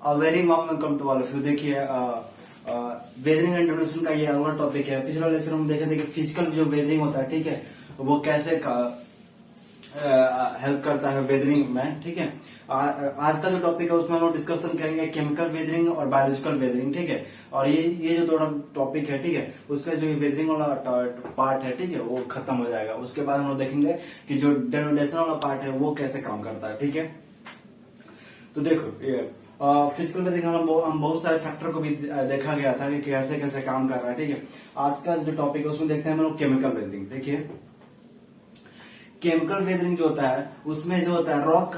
Very warm welcome to all of you. देखिए weathering and denudation का ये अगला टॉपिक है। पिछला लेक्चर हम देखे थे कि फिजिकल जो वेदरिंग होता है, ठीक है, वो कैसे हेल्प करता है वेदरिंग में, ठीक है। आज का जो टॉपिक है उसमें हम लोग डिस्कशन करेंगे केमिकल वेदरिंग और बायोलॉजिकल वेदरिंग, ठीक है। और ये जो दोनों टॉपिक है, ठीक है, उसका जो वेदरिंग वाला पार्ट है, ठीक है, वो खत्म हो जाएगा। उसके बाद हम लोग देखेंगे कि जो डेनोनेशन वाला पार्ट है वो कैसे काम करता है, ठीक है। तो देखो ये फिजिकल वेदरिंग हम बहुत सारे फैक्टर को भी देखा गया था कि कैसे कैसे काम कर रहा है, ठीक है। आज का जो टॉपिक है उसमें देखते हैं हम लोग केमिकल वेदरिंग। देखिए केमिकल वेदरिंग जो होता है उसमें जो होता है रॉक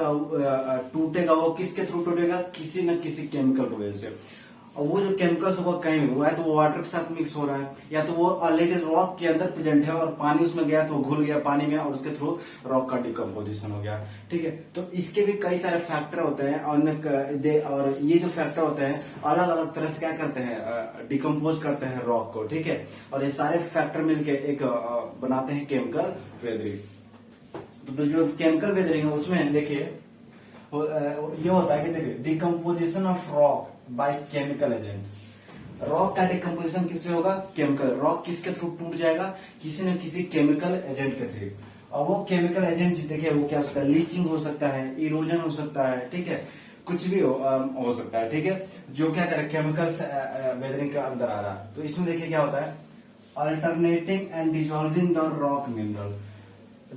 टूटेगा, वो किसके थ्रू टूटेगा, किसी न किसी केमिकल की वजह से। और वो जो केमिकल्स होगा कहीं हुआ है तो वो वाटर के साथ मिक्स हो रहा है, या तो वो ऑलरेडी रॉक के अंदर प्रेजेंट है और पानी उसमें गया तो वो घुल गया पानी में और उसके थ्रू रॉक का डिकम्पोजिशन हो गया, ठीक है। तो इसके भी कई सारे फैक्टर होते हैं और ये जो फैक्टर होते हैं अलग अलग तरह से क्या करते हैं, डिकम्पोज करते हैं रॉक को, ठीक है। और ये सारे फैक्टर मिलके एक बनाते हैं केमिकल वेदरिंग। तो जो केमिकल वेदरिंग है उसमें देखिए ये होता है कि देखिए decomposition of rock by chemical agent. Rock का डिकम्पोजिशन किससे होगा, केमिकल। रॉक किसके थ्रू टूट जाएगा, किसी न किसी केमिकल एजेंट के थ्रू। और वो केमिकल एजेंट देखिए वो क्या हो सकता है, लीचिंग हो सकता है, इरोजन हो सकता है, ठीक है, कुछ भी हो सकता है, ठीक है, जो क्या करे केमिकल वेदरिंग के अंदर आ रहा है। तो इसमें देखिए क्या होता है, alternating and dissolving the rock mineral.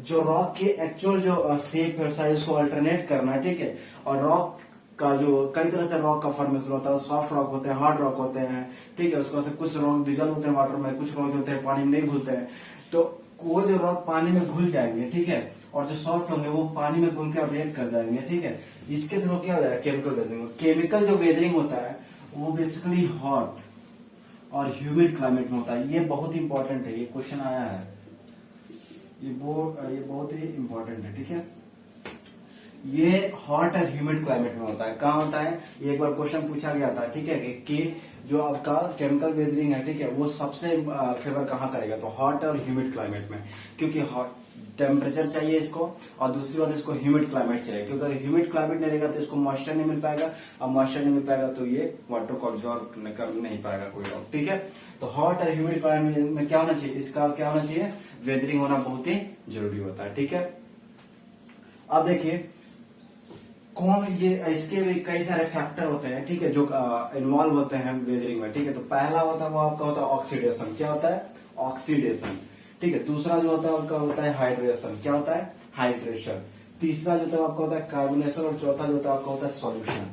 जो रॉक की एक्चुअल जो शेप है साइज को अल्टरनेट करना, ठीक है। और रॉक का जो कई तरह से रॉक का फॉर्मेशन होता है, सॉफ्ट रॉक होते हैं, हार्ड रॉक होते हैं, ठीक है। उसके बाद कुछ रॉक डिजल होते हैं वाटर में, कुछ रॉक होते हैं पानी में नहीं घुलते हैं। तो वो जो रॉक पानी में घुल जाएंगे, ठीक है, और जो सॉफ्ट होंगे वो पानी में घुल के रिएक्ट कर जाएंगे, ठीक है। इसके थ्रू क्या हो जाएगा, केमिकल वेदरिंग। केमिकल जो वेदरिंग होता है वो बेसिकली हॉट और ह्यूमिड क्लाइमेट में होता है। ये बहुत इंपॉर्टेंट है, ये क्वेश्चन आया है, ये बहुत ही इंपॉर्टेंट है, ठीक है। ये हॉट और ह्यूमिड क्लाइमेट में होता है। कहाँ होता है, ये एक बार क्वेश्चन पूछा गया था, ठीक है, कि जो आपका केमिकल वेदरिंग है, ठीक है, वो सबसे फेवर कहाँ करेगा, तो हॉट और ह्यूमिड क्लाइमेट में। क्योंकि हॉट टेम्परेचर चाहिए इसको, और दूसरी बात इसको ह्यूमिड क्लाइमेट चाहिए, क्योंकि अगर ह्यूमिड क्लाइमेट नहीं रहेगा तो इसको मॉइस्चर नहीं मिल पाएगा, और मॉइस्चर नहीं मिल पाएगा तो ये वाटर को ऑब्जॉर्व कर नहीं पाएगा कोई रॉक, ठीक है। तो हॉट और ह्यूमिड क्लाइमेट में क्या होना चाहिए, इसका क्या होना चाहिए, वेदरिंग होना बहुत ही जरूरी होता है, ठीक है। अब देखिए कौन ये इसके भी कई सारे फैक्टर होते हैं, ठीक है, जो इन्वॉल्व होते हैं वेदरिंग में, ठीक है। तो पहला होता है वो आपका होता है ऑक्सीडेशन। क्या होता है, ऑक्सीडेशन, ठीक है। दूसरा जो होता है आपका होता है हाइड्रेशन। क्या होता है, हाइड्रेशन। तीसरा जो होता है आपका होता है कार्बोनेशन, और चौथा जो होता है आपका होता है सॉल्यूशन।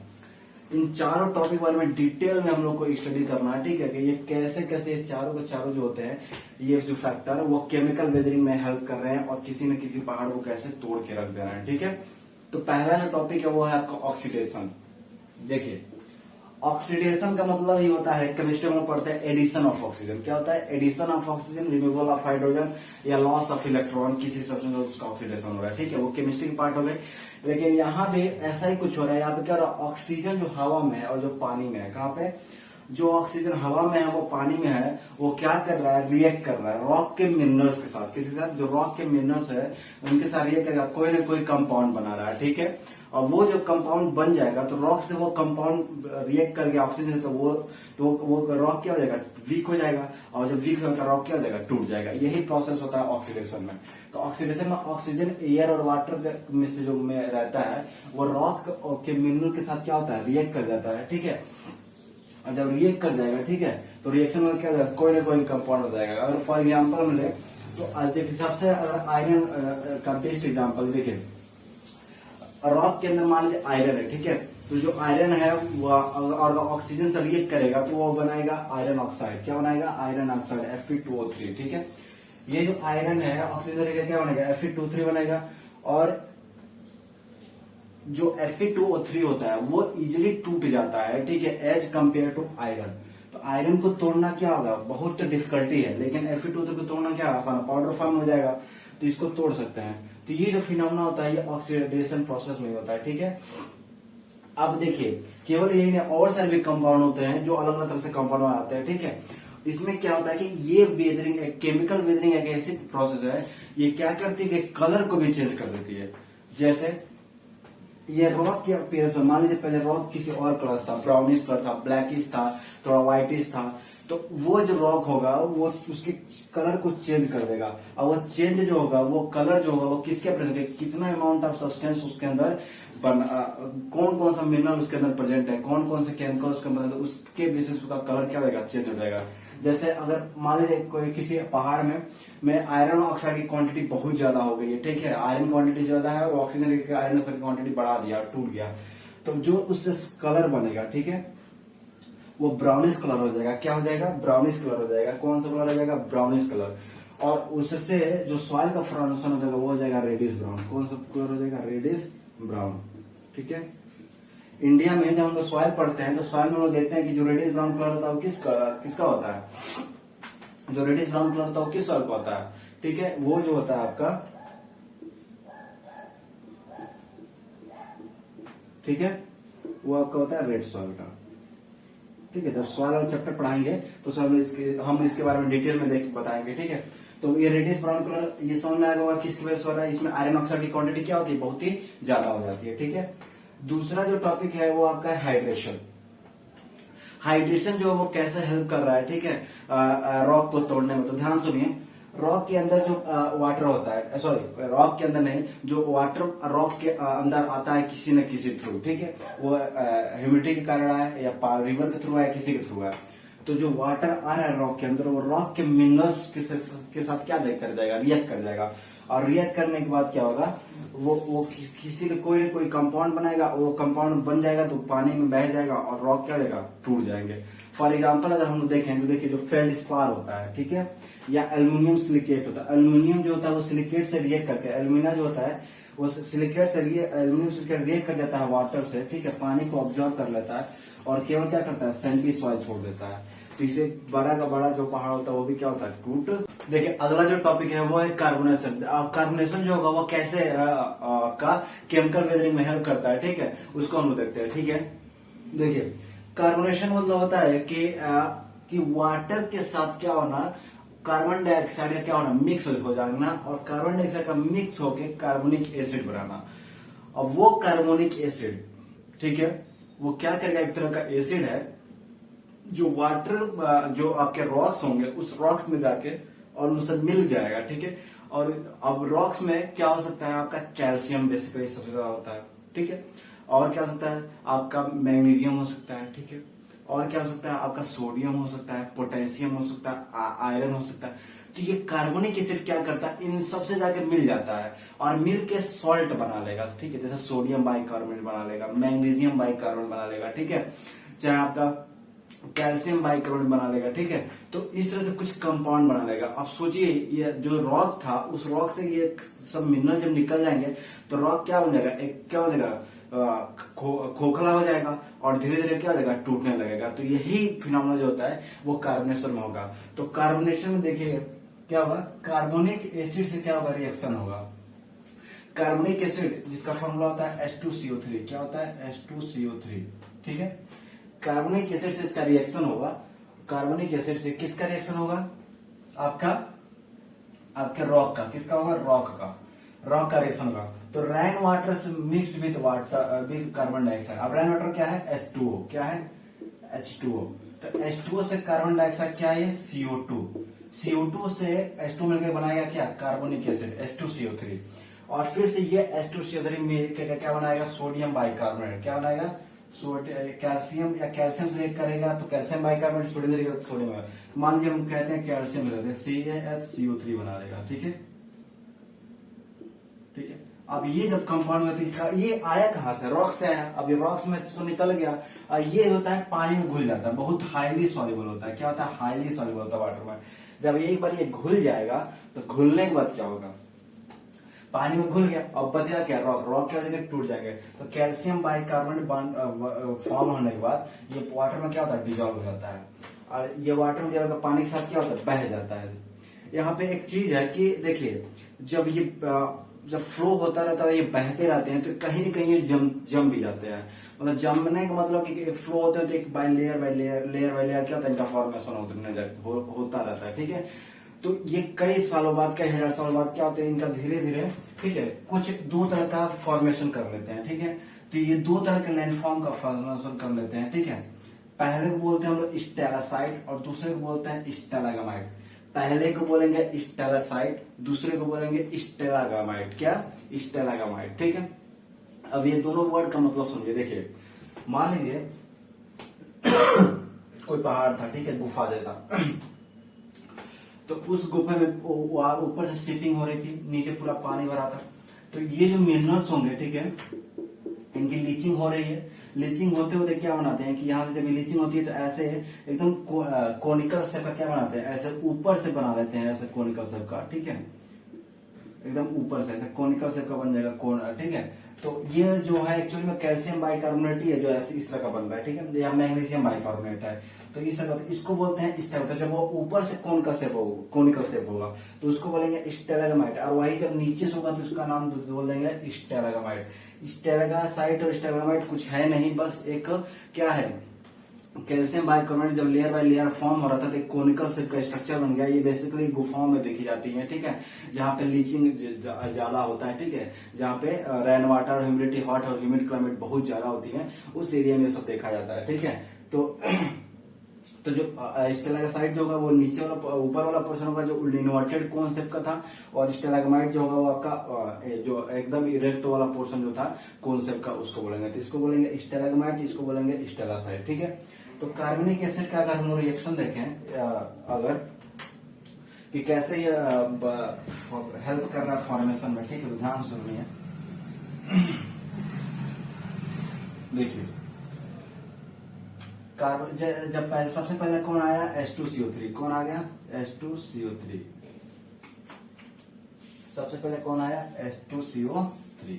इन चारों टॉपिक बारे में डिटेल में हम लोग को स्टडी करना है, ठीक है, कि ये कैसे कैसे ये चारों के चारों जो होते हैं, ये जो फैक्टर है वो केमिकल वेदरिंग में हेल्प कर रहे हैं और किसी न किसी पहाड़ को कैसे तोड़ के रख दे रहे हैं, ठीक है। तो पहला जो टॉपिक है वो है आपका ऑक्सीडेशन। देखिए ऑक्सीडेशन का मतलब ही होता है, केमिस्ट्री में पढ़ते हैं एडिशन ऑफ ऑक्सीजन। क्या होता है, addition of oxygen, removal of hydrogen या लॉस ऑफ इलेक्ट्रॉन, किसी सब्सटेंस में उसका ऑक्सीडेशन हो रहा है, ठीक है। वो केमिस्ट्री की पार्ट हो गई। लेकिन यहाँ पे ऐसा ही कुछ हो रहा है। यहाँ पे क्या हो रहा है, ऑक्सीजन जो हवा में है और जो पानी में है, कहाँ पे, जो ऑक्सीजन हवा में है वो पानी में है, वो क्या कर रहा है, रिएक्ट कर रहा है रॉक के मिनरल्स के साथ। किसी के साथ, जो रॉक के मिनरल्स है उनके साथ रिएक्ट करेगा, कोई ना कोई कंपाउंड बना रहा है, ठीक है। और वो जो कंपाउंड बन जाएगा तो रॉक से वो कंपाउंड रिएक्ट करके ऑक्सीजन, तो वो रॉक क्या हो जाएगा, वीक हो जाएगा। और जब वीक होता है रॉक क्या हो जाएगा, टूट जाएगा। यही प्रोसेस होता है ऑक्सीडेशन में। तो ऑक्सीडेशन में ऑक्सीजन एयर और वाटर में से जो में रहता है वो रॉक के मिनरल के साथ क्या होता है, रिएक्ट कर जाता है, ठीक है। और जब रिएक्ट कर जाएगा, ठीक है, तो रिएक्शन में क्या हो जाएगा, कोई ना कोई कंपाउंड हो जाएगा। अगर फॉर एग्जाम्पल हम ले तो देखिए सबसे अगर आयरन का बेस्ट एग्जाम्पल देखिए, रॉक के अंदर मान लीजिए आयरन है, ठीक है। तो जो आयरन है वो और ऑक्सीजन से रिएक्ट करेगा तो वो बनाएगा आयरन ऑक्साइड। क्या बनाएगा, आयरन ऑक्साइड, Fe2O3, ठीक है। ये जो आयरन है ऑक्सीजन रहेगा क्या बनेगा, Fe2O3 बनेगा। और जो Fe2O3 होता है वो इजिली टूट जाता है, ठीक है, एज कंपेयर टू आयरन। तो आयरन को तोड़ना क्या होगा, बहुत डिफिकल्टी है, लेकिन Fe2O3 को तोड़ना क्या आसान, पाउडर फॉर्म हो जाएगा, तो इसको तोड़ सकते हैं। तो ये जो फिनोमेना होता है ये ऑक्सीडेशन प्रोसेस में होता है, ठीक है। अब देखिए केवल यही नहीं, और सारे भी कंपाउंड होते हैं जो अलग अलग तरह से कंपाउंड आते हैं, ठीक है। इसमें क्या होता है कि ये वेदरिंग, केमिकल वेदरिंग एक ऐसी प्रोसेस है, ये क्या करती है कि कलर को भी चेंज कर देती है। जैसे ये रॉक के अपीयरेंस में, मान लीजिए पहले रॉक किसी और कलर था, ब्राउनिश कलर था, ब्लैकिश था, थोड़ा व्हाइटिश था, तो वो जो रॉक होगा वो उसके कलर को चेंज कर देगा। और वो चेंज जो होगा, वो कलर जो होगा वो किसके प्रेजेंट, कितना अमाउंट ऑफ सब्सटेंस उसके अंदर कौन कौन सा मिनरल उसके अंदर प्रेजेंट है, कौन कौन से केमिकल उसके अंदर, उसके बेसिस का कलर क्या होगा, चेंज हो जाएगा। जैसे अगर मान लीजिए कोई किसी पहाड़ में आयरन ऑक्साइड की क्वांटिटी बहुत ज्यादा हो गई है, ठीक है, आयरन क्वांटिटी ज्यादा है और ऑक्सीजन की आयरन की क्वांटिटी बढ़ा दिया, टूट गया, तो जो उससे कलर बनेगा, ठीक है, वो ब्राउनिश कलर हो जाएगा। क्या हो जाएगा, ब्राउनिश कलर हो जाएगा। कौन सा कलर हो जाएगा, ब्राउनिश कलर। और उससे जो सॉइल का फॉर्मेशन हो जाएगा वो हो जाएगा रेडिश ब्राउन। कौन सा कलर हो जाएगा, रेडिश ब्राउन, ठीक है। इंडिया में जब हम लोग सॉइल पढ़ते हैं तो सॉइल में हम लोग देखते हैं कि जो रेडिश ब्राउन कलर होता है वो किसका होता है, जो रेडिश ब्राउन कलर होता है वो किस सॉइल का होता है, ठीक है, वो जो होता है आपका, ठीक है, वो आपका होता है रेड सॉइल का, ठीक है। जब सॉइल वाला चैप्टर पढ़ाएंगे तो हम इसके बारे में डिटेल में देख बताएंगे, ठीक है। तो ये रेडिश ब्राउन कलर ये समझ में आएगा किसकी वजह से हो रहा है, इसमें आयरन ऑक्साइड की क्वांटिटी क्या होती है, बहुत ही ज्यादा हो जाती है, ठीक है। दूसरा जो टॉपिक है वो आपका हाइड्रेशन। हाइड्रेशन जो वो कैसे हेल्प कर रहा है, ठीक है, रॉक को तोड़ने में। तो ध्यान सुनिए, रॉक के अंदर जो वाटर होता है, सॉरी रॉक के अंदर नहीं, जो वाटर रॉक के अंदर आता है किसी न किसी थ्रू, ठीक है, वो ह्यूमिडिटी के कारण आया या रिवर के थ्रू आया, किसी के थ्रू आया। तो जो वाटर आ रहा है रॉक के अंदर, वो रॉक के मिनरल्स के साथ क्या कर जाएगा, रिएक्ट कर जाएगा। और रिएक्ट करने के बाद क्या होगा, वो किसी ने कोई कंपाउंड बनाएगा, वो कंपाउंड बन जाएगा तो पानी में बह जाएगा और रॉक क्या हो जाएगा, टूट जाएंगे। फॉर एग्जाम्पल अगर हम देखें तो देखिए जो फेल्डस्पार होता है, ठीक है, या एल्यूमिनियम सिलिकेट होता है। एल्यूमिनियम जो होता है वो सिलिकेट से रिएक्ट करके, एल्यूमिना जो होता है वो सिलिकेट से एल्यूमिनियम सिलिकेट रिएक्ट कर देता है वाटर से, ठीक है, पानी को ऑब्जॉर्व कर लेता है और केवल क्या करता है, सैंडी सॉइल छोड़ देता है। तो इसे बड़ा का बड़ा जो पहाड़ होता है वो भी क्या होता है, टूट। देखिए अगला जो टॉपिक है वो है कार्बोनेशन। कार्बोनेशन जो होगा वो कैसे का केमिकल वेदरिंग में हेल्प करता है, ठीक है, उसको हम लोग देखते हैं, ठीक है। देखिए कार्बोनेशन मतलब होता है कि वाटर के साथ क्या होना, कार्बन डाइऑक्साइड का क्या होना, मिक्स हो जाना, और कार्बन डाइऑक्साइड का मिक्स होके कार्बोनिक एसिड बनाना। अब वो कार्बोनिक एसिड, ठीक है, वो क्या करेगा, एक तरह का एसिड है जो वाटर जो आपके रॉक्स होंगे उस रॉक्स में जाके और उनसे मिल जाएगा, ठीक है। और अब रॉक्स में क्या हो सकता है, आपका कैल्शियम बेसिकली सबसे ज्यादा होता है, ठीक है। और क्या हो सकता है, आपका मैग्नीशियम हो सकता है, ठीक है। और क्या हो सकता है, आपका सोडियम हो सकता है, पोटेशियम हो सकता है, आयरन हो सकता है। तो ये कार्बोनिक एसिड क्या करता है, इन सबसे जाके मिल जाता है और मिल के सॉल्ट बना लेगा, ठीक है। जैसे सोडियम बाइकार्बोनेट बना लेगा, मैग्नीशियम बाइकार्बोनेट बना लेगा, ठीक है, चाहे आपका कैल्शियम बाइकार्बोनेट बना लेगा, ठीक है। तो इस तरह से कुछ कंपाउंड बना लेगा। अब सोचिए ये जो रॉक था, उस रॉक से ये सब मिनरल जब निकल जाएंगे तो रॉक क्या बन जाएगा, एक क्या हो जाएगा, खोखला हो जाएगा और धीरे धीरे क्या हो जाएगा, टूटने लगेगा। तो यही फिनोमेना जो होता है वो कार्बोनेशन में होगा। तो कार्बोनेशन में देखिए क्या होगा, कार्बोनिक एसिड से क्या होगा, रिएक्शन होगा। कार्बोनिक एसिड जिसका फॉर्मूला होता है H2CO3, क्या होता है, H2CO3, ठीक है। कार्बोनिक एसिड से इसका रिएक्शन होगा। कार्बोनिक एसिड से किसका रिएक्शन होगा, आपके रॉक का, किसका होगा, रॉक का रिएक्शन होगा। तो रेन वाटर से mixed with water with carbon dioxide. अब रेन वाटर क्या है, H2O, क्या है, H2O। तो H2O से कार्बन डाइऑक्साइड क्या है, CO2। CO2 से H2 मिलकर बनाएगा क्या, कार्बोनिक एसिड, H2CO3। और फिर से ये H2CO3 मिलकर क्या बनाएगा, सोडियम बाइकार्बोनेट। क्या बनाएगा, कैल्शियम या कैल्शियम से रिएक्ट करेगा तो कैल्शियम बाइकार्बोनेट, सोडियम सोडियम। मान लीजिए हम कहते हैं कैल्शियम मिलाते हैं, CaHCO3 बना देगा, ठीक है, ठीक है। अब ये जब कंपाउंड में, ये आया कहां से, रॉक से आया। अब ये रॉक्स में तो निकल गया, ये होता है पानी में घुल जाता है, बहुत हाईली सॉल्युबल होता है। क्या होता है, हाईली सॉल्युबल होता है वाटर में। जब एक बार ये घुल जाएगा तो घुलने के बाद क्या होगा, पानी में घुल गया और बचेगा क्या, रॉक क्या हो जाएगा, टूट जाएंगे। तो कैल्शियम बाइकार्बोनेट फॉर्म होने के बाद ये वाटर में क्या होता है, डिजॉल्व हो जाता है। और ये वाटर में जब पानी के साथ क्या होता है, बह जाता है। यहाँ पे एक चीज है कि देखिए जब फ्लो होता रहता है, ये बहते रहते हैं तो कहीं न कहीं ये जम भी जाते हैं। मतलब जमने का मतलब कि फ्लो होते हैं तो एक बाय लेयर क्या होता है, इनका फॉर्मेशन होता रहता है, ठीक है। तो ये कई सालों बाद, कई हजार सालों बाद क्या होता है, इनका धीरे धीरे, ठीक है, कुछ दो तरह का फॉर्मेशन कर लेते हैं, ठीक है। तो ये दो तरह के लैंडफॉर्म का फॉर्मेशन कर लेते हैं, ठीक है। पहले को बोलते हैं हम लोग स्टेलासाइट और दूसरे को बोलते हैं स्टेलागामाइट। पहले को बोलेंगे स्टेलासाइट, दूसरे को बोलेंगे स्टेलागामाइट। क्या? स्टेलागामाइट, ठीक है। अब ये दोनों वर्ड का मतलब समझिए। देखिए, मान लीजिए कोई पहाड़ था, ठीक है, गुफा जैसा। तो उस गुफा में ऊपर से शिपिंग हो रही थी, नीचे पूरा पानी भरा था। तो ये जो मिनरल्स होंगे, ठीक है, इनकी लीचिंग हो रही है। लीचिंग होते होते क्या बनाते हैं कि यहाँ से जब लीचिंग होती है तो ऐसे एकदम कोनिकल शेप का क्या बनाते हैं, ऐसे ऊपर से बना देते हैं, ऐसे कोनिकल शेप का, ठीक है, एकदम ऊपर से ऐसे कोनिकल शेप का बन जाएगा कोन, ठीक है। तो ये जो है एक्चुअली में कैल्शियम बाइकार्बोनेट ही है जो ऐसे इस तरह का बन रहा है, ठीक है। यहाँ मैग्नीशियम बाइकार्बोनेट है, तो इस तरह का, इसको बोलते हैं स्टेला। जब वो ऊपर से कोनिकल शेप होगा, कोनिकल शेप होगा तो उसको बोलेंगे स्टेलागामाइट, और वही जब नीचे से होगा तो उसका नाम बोल देंगे स्टेलागामाइट। स्टेलागासाइट और स्टेलागामाइट कुछ है नहीं, बस एक क्या है, कैल्शियम बाइकार्बोनेट जब लेयर बाय लेयर फॉर्म हो रहा था तो एक कोनिकल शेप का स्ट्रक्चर बन गया। ये बेसिकली गुफाओं में देखी जाती है, ठीक है, जहाँ पे लीचिंग ज्यादा होता है, ठीक है, जहाँ पे रेन वाटर, ह्यूमिडिटी, हॉट और ह्यूमिड क्लाइमेट बहुत ज्यादा होती है, उस एरिया में सब देखा जाता है, ठीक है। तो जो स्टेलागासाइट जो होगा वो नीचे वाला, ऊपर वाला पोर्शन होगा जो इन्वर्टेड कोन शेप का था, और स्टेलागामाइट जो होगा वो आपका जो एकदम इरेक्ट वाला पोर्शन जो था कोन शेप का, उसको बोलेंगे। तो इसको बोलेंगे स्टेलागामाइट, इसको बोलेंगे स्टेलासाइट, ठीक है। तो कार्बनिक एसिड का अगर हम रिएक्शन देखें अगर कि कैसे ये हेल्प कर रहा है फॉर्मेशन में, ठीक है, ध्यान सुनिए। देखिए, जब सबसे पहले कौन आया, H2CO3। कौन आ गया? H2CO3। सबसे पहले कौन आया? H2CO3।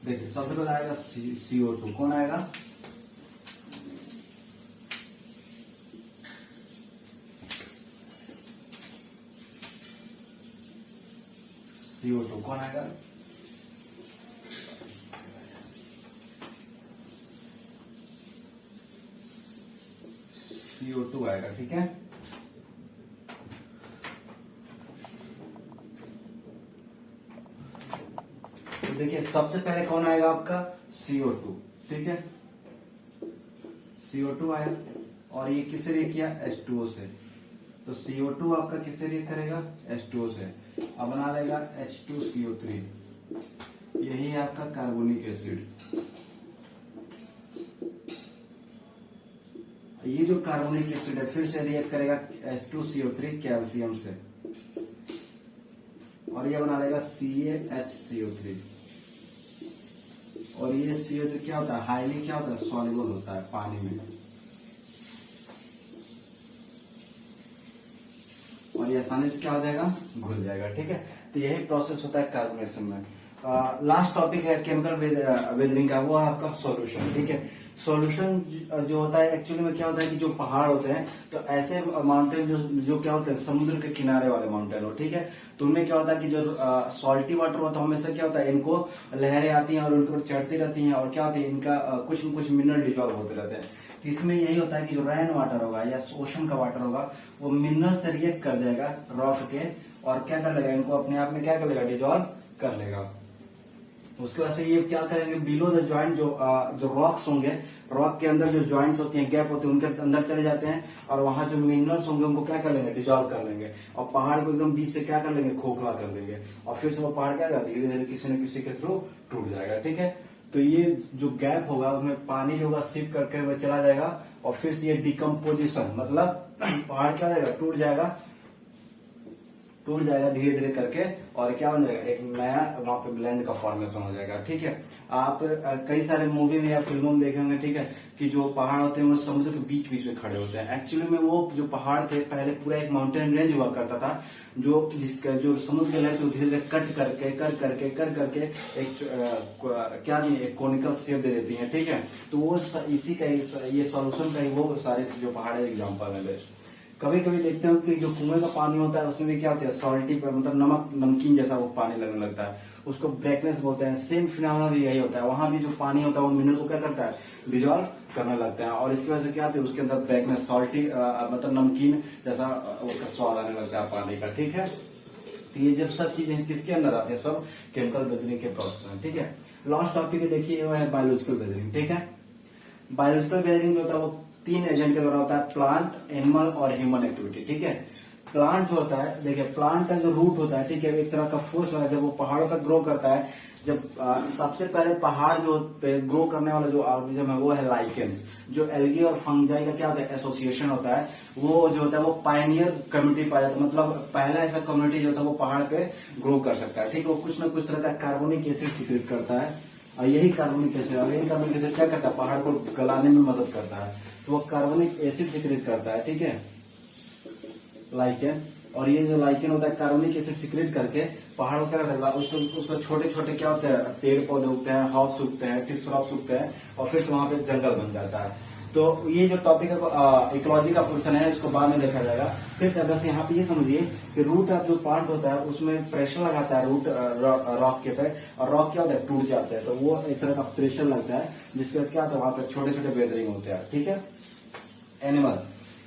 देखिए, सबसे पहले आएगा CO2। कौन आएगा? CO2। कौन आएगा? CO2 आएगा, ठीक है। तो देखिए, सबसे पहले कौन आएगा आपका? CO2, ठीक है। CO2 आया, और ये किससे रिएक्ट किया? H2O से। तो CO2 आपका किससे रिएक्ट करेगा? H2O से। अब बना लेगा H2CO3। यही है आपका कार्बोनिक एसिड। ये जो कार्बोनिक एसिड है फिर से रिएक्ट करेगा H2CO3 कैल्शियम से, और ये बना लेगा CaHCO3। और ये CO3 क्या होता है? हाईली क्या होता है? सॉल्युबल होता है पानी में, और ये आसानी से क्या हो जाएगा? घुल जाएगा, ठीक है। तो यही प्रोसेस होता है कार्बोनेशन में। लास्ट टॉपिक है केमिकल वेदरिंग का, वो है आपका सॉल्यूशन, ठीक है। सॉल्यूशन जो होता है एक्चुअली में क्या होता है कि जो पहाड़ होते हैं, तो ऐसे माउंटेन जो क्या होते हैं, समुद्र के किनारे वाले माउंटेन हो, ठीक है। तो उनमें क्या होता है कि जो सॉल्टी वाटर होता है, हमेशा क्या होता है, इनको लहरें आती हैं और उनके ऊपर चढ़ती रहती हैं, और क्या होती है, इनका कुछ न कुछ मिनरल डिजॉल्व होते रहते हैं। इसमें यही होता है कि जो रेन वाटर होगा या ओशन का वाटर होगा, वो मिनरल से रिएक्ट कर जाएगा रॉक के, और क्या कर लेगा, इनको अपने आप में क्या कर लेगा? डिजॉल्व कर लेगा। उसके बाद से ये क्या करेंगे, बिलो द ज्वाइंट जो रॉक्स होंगे, रॉक के अंदर जो ज्वाइंट्स होती हैं, गैप होते हैं, उनके अंदर चले जाते हैं, और वहां जो मिनरल्स होंगे उनको क्या कर लेंगे? डिजॉल्व कर लेंगे, और पहाड़ को एकदम बीच से क्या कर लेंगे? खोखला कर देंगे, और फिर से वो पहाड़ क्या धीरे धीरे किसी न किसी के थ्रू टूट जाएगा, ठीक है। तो ये जो गैप होगा उसमें पानी जो होगा सिप करके हुए चला जाएगा, और फिर से ये डिकम्पोजिशन, मतलब पहाड़ क्या हो जाएगा? टूट जाएगा धीरे धीरे करके, और क्या हो जाएगा? एक नया वहां पे ब्लेंड का फॉर्मेशन हो जाएगा, ठीक है। आप कई सारे मूवी में या फिल्मों में देखे होंगे, ठीक है, कि जो पहाड़ होते हैं वो समुद्र के बीच बीच में खड़े होते हैं। एक्चुअली में वो जो पहाड़ थे पहले पूरा एक माउंटेन रेंज हुआ करता था, जो समुद्र के लहर धीरे धीरे कर करके एक क्या नहीं, एक कोनिकल शेप दे देती है, ठीक है। तो वो इसी का ये सॉल्यूशन का ही वो सारे जो पहाड़ एग्जाम्पल है बेस्ट, कभी कभी देखते हो कि जो कुएं का पानी होता है उसमें भी क्या होता है, सॉल्टी मतलब नमक नमकीन जैसा वो पानी लगने लगता है, उसको ब्लैकनेस बोलते हैं। सेम फिनोमेना भी यही होता है, वहां भी जो पानी होता है वो मिनरल को क्या करता है, डिजोल्व करने लगता है, और इसकी वजह से क्या होता है, उसके अंदर ब्लैकनेस सॉल्टी मतलब नमकीन जैसा उसका स्वाद आने लगता है पानी का। ठीक है, तो ये जब सब चीजें किसके अंदर आती है, सब केमिकल वेदरिंग के प्रोसेस में। ठीक है, लास्ट टॉपिक देखिए वो है बायोलॉजिकल वेदरिंग। ठीक है, बायोलॉजिकल वेदरिंग जो होता है वो 3 एजेंट के द्वारा होता है, प्लांट, एनिमल और ह्यूमन एक्टिविटी। ठीक है, प्लांट जो होता है, देखिए प्लांट का जो रूट होता है, ठीक है, एक तरह का फोर्स होता है, जब वो पहाड़ों पर ग्रो करता है, जब सबसे पहले पहाड़ जो ग्रो करने वाला जो ऑर्गेनिज्म है वो है लाइकेंस। जो एल्गी और फंजाई का क्या होता है, एसोसिएशन होता है, वो जो होता है वो पायनियर कम्युनिटी पाया जाता है, मतलब पहला ऐसा कम्युनिटी जो होता है वो पहाड़ पे ग्रो कर सकता है। ठीक है, वो कुछ ना कुछ तरह का कार्बोनिक एसिड सीक्रेट करता है, और यही कार्बोनिक एसिड क्या करता है, पहाड़ को गलाने में मदद करता है, तो वो कार्बोनिक एसिड सीक्रेट करता है। ठीक है, लाइकेन, और ये जो लाइकेन होता है कार्बोनिक एसिड सीक्रेट करके पहाड़ को क्या करता है, उसको छोटे छोटे क्या होते हैं, पेड़ पौधे उगते हैं, हॉप्स उगते हैं, टी श्रब्स उगते हैं, और फिर वहां पे जंगल बन जाता है। तो ये जो टॉपिक है इकोलॉजी का पोर्शन है, इसको बाद में देखा जाएगा। फिर से बस यहाँ पे ये समझिए कि रूट ऑफ जो प्लांट होता है उसमें प्रेशर लगाता है रूट रॉक के पे, और रॉक क्या होता है, टूट जाता है, तो वो एक तरह का प्रेशर लगता है, जिसके बाद क्या होता है, वहां पे छोटे छोटे वेदरिंग होते हैं। ठीक है, एनिमल,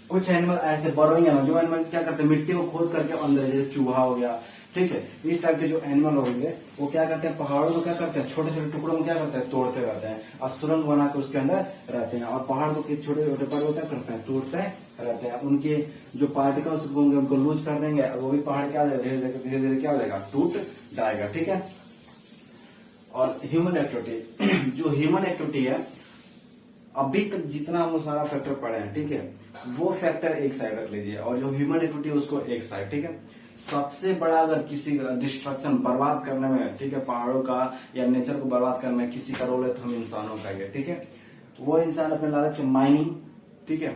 कुछ एनिमल ऐसे बरोइंग एनिमल, जो एनिमल क्या करते हैं, मिट्टी को खोद करके अंदर, जैसे चूहा हो गया, ठीक है, इस टाइप के जो एनिमल होंगे वो क्या करते हैं, पहाड़ों को क्या करते हैं, छोटे छोटे टुकड़ों में क्या करते हैं, तोड़ते रहते हैं, और सुरंग बना के उसके अंदर रहते हैं, और पहाड़ को छोटे छोटे पर क्या करते हैं, तोड़ते रहते हैं। उनके जो पार्टिकल्स होंगे उनको लूज कर देंगे, और वो भी पहाड़ क्या धीरे धीरे क्या हो जाएगा, टूट जाएगा। ठीक है, और ह्यूमन एक्टिविटी, जो ह्यूमन एक्टिविटी है, अभी तक जितना हम सारा फैक्टर पढ़े हैं, ठीक है, वो फैक्टर एक साइड रख लीजिए, और जो ह्यूमन एक्टिविटी है उसको एक साइड। ठीक है, सबसे बड़ा अगर किसी डिस्ट्रक्शन बर्बाद करने में, ठीक है, पहाड़ों का या नेचर को बर्बाद करने में किसी का रोल है तो हम इंसानों का है। ठीक है, वो इंसान अपने लालच से माइनिंग, ठीक है,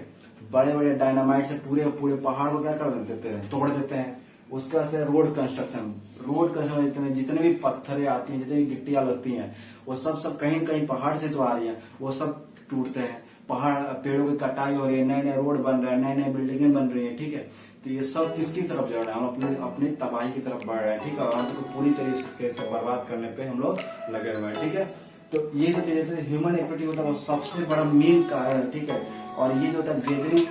बड़े बड़े डायनामाइट से पूरे पूरे पहाड़ को क्या कर देते हैं, तोड़ देते हैं। उसके बाद से रोड कंस्ट्रक्शन जितने भी पत्थरें आती हैं, जितनी भी गिट्टियां लगती हैं, वो सब कहीं न कहीं पहाड़ से जो आ रही है वो सब टूटते हैं। पहाड़, पेड़ों की कटाई हो रही है, नए नए रोड बन रहे हैं, नए नए बिल्डिंगें बन रही है। ठीक है, तो ये सब किसकी तरफ जा रहा है, हम अपनी तबाही की तरफ बढ़ रहे हैं। ठीक है, और हमको पूरी तरीके से बर्बाद करने पे हम लोग लगे हुए हैं। ठीक है, तो ये जो चीजें ह्यूमन एक्टिविटी होता है वो सबसे बड़ा मेन कारण है। ठीक है, और ये जो होता है वेदरिंग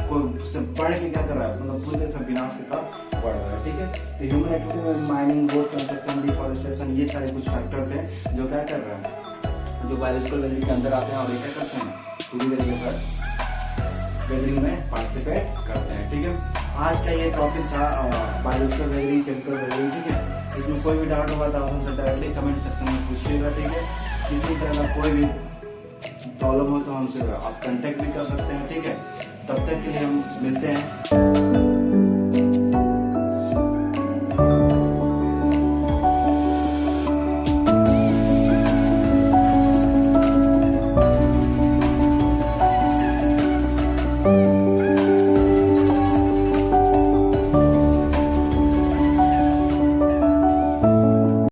को से बढ़ के क्या कर रहा है, मतलब पूरी तरह से विनाश की तरफ बढ़ रहा है। ठीक है, तो ह्यूमन एक्टिविटी में माइनिंग, रोड कंस्ट्रक्शन, डिफॉरेस्टेशन, ये सारे कुछ फैक्टर थे जो क्या कर रहे हैं, जो बायोलॉजिकल वेदरिंग के अंदर आते हैं, और ये क्या करते हैं, पूरी तरीके से वेदरिंग में पार्टिसिपेट करते हैं। ठीक है, आज का ये टॉपिक था बायोलॉजिकल वेदरिंग, केमिकल वेदरिंग। ठीक है, इसमें कोई भी डाउट होगा तो आप हमसे डायरेक्टली कमेंट सेक्शन में पूछिएगा। ठीक है, किसी तरह का कोई भी प्रॉब्लम हो तो हमसे आप कांटेक्ट भी कर सकते हैं। ठीक है, तब तक के लिए हम मिलते हैं।